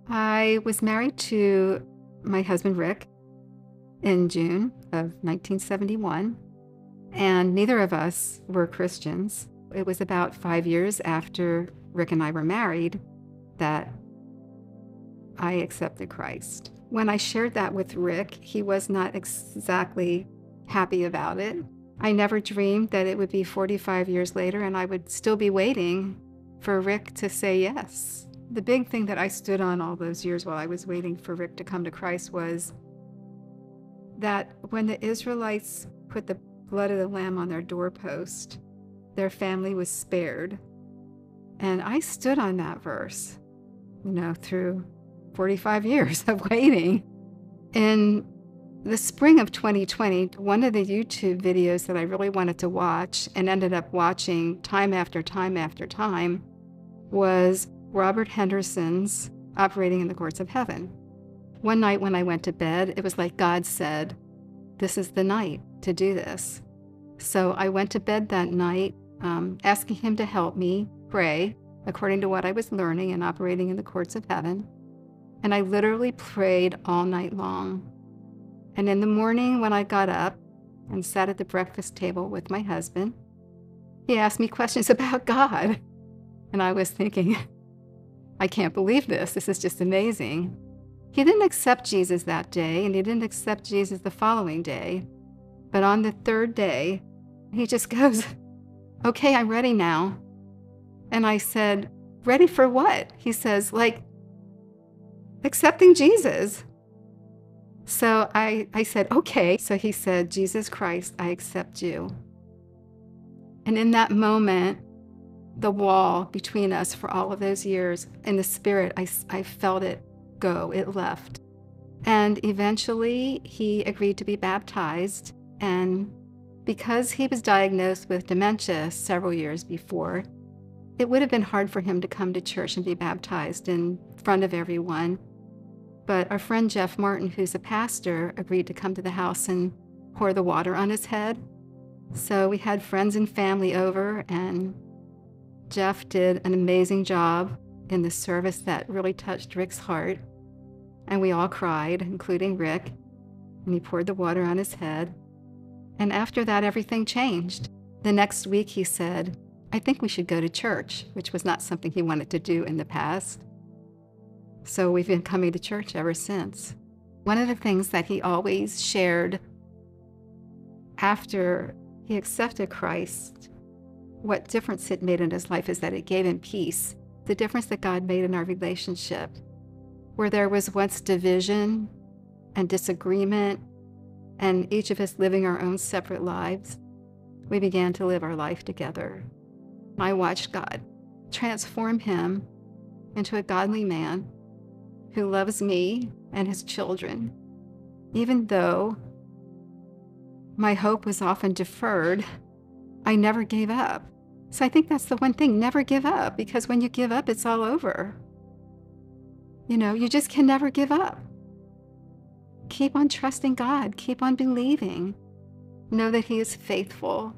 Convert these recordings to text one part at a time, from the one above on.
I was married to my husband, Rick, in June of 1971, and neither of us were Christians. It was about 5 years after Rick and I were married that I accepted Christ. When I shared that with Rick, he was not exactly happy about it. I never dreamed that it would be 45 years later and I would still be waiting for Rick to say yes. The big thing that I stood on all those years while I was waiting for Rick to come to Christ was that when the Israelites put the blood of the Lamb on their doorpost, their family was spared. And I stood on that verse, through 45 years of waiting. In the spring of 2020, one of the YouTube videos that I really wanted to watch and ended up watching time after time after time was Robert Henderson's Operating in the Courts of Heaven. One night when I went to bed, it was like God said, this is the night to do this. So I went to bed that night asking him to help me pray according to what I was learning and operating in the courts of heaven. And I literally prayed all night long. And in the morning when I got up and sat at the breakfast table with my husband, he asked me questions about God. And I was thinking, I can't believe this. This is just amazing. He didn't accept Jesus that day, and he didn't accept Jesus the following day. But on the third day, he just goes, okay, I'm ready now. And I said, ready for what? He says, accepting Jesus. So I said, okay. So he said, Jesus Christ, I accept you. And in that moment, the wall between us for all of those years, in the spirit, I felt it go, it left. And eventually he agreed to be baptized. And because he was diagnosed with dementia several years before, it would have been hard for him to come to church and be baptized in front of everyone. But our friend Jeff Martin, who's a pastor, agreed to come to the house and pour the water on his head. So we had friends and family over, and Jeff did an amazing job in the service that really touched Rick's heart. And we all cried, including Rick, and he poured the water on his head. And after that, everything changed. The next week, he said, I think we should go to church, which was not something he wanted to do in the past. So we've been coming to church ever since. One of the things that he always shared after he accepted Christ, what difference it made in his life is that it gave him peace. The difference that God made in our relationship, where there was once division and disagreement, and each of us living our own separate lives, we began to live our life together. I watched God transform him into a godly man who loves me and his children. Even though my hope was often deferred, I never gave up. So I think that's the one thing, never give up, because when you give up, it's all over. You just can never give up. Keep on trusting God, keep on believing. Know that he is faithful.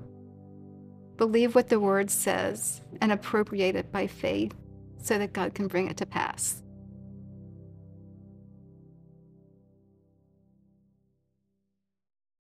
Believe what the word says and appropriate it by faith so that God can bring it to pass.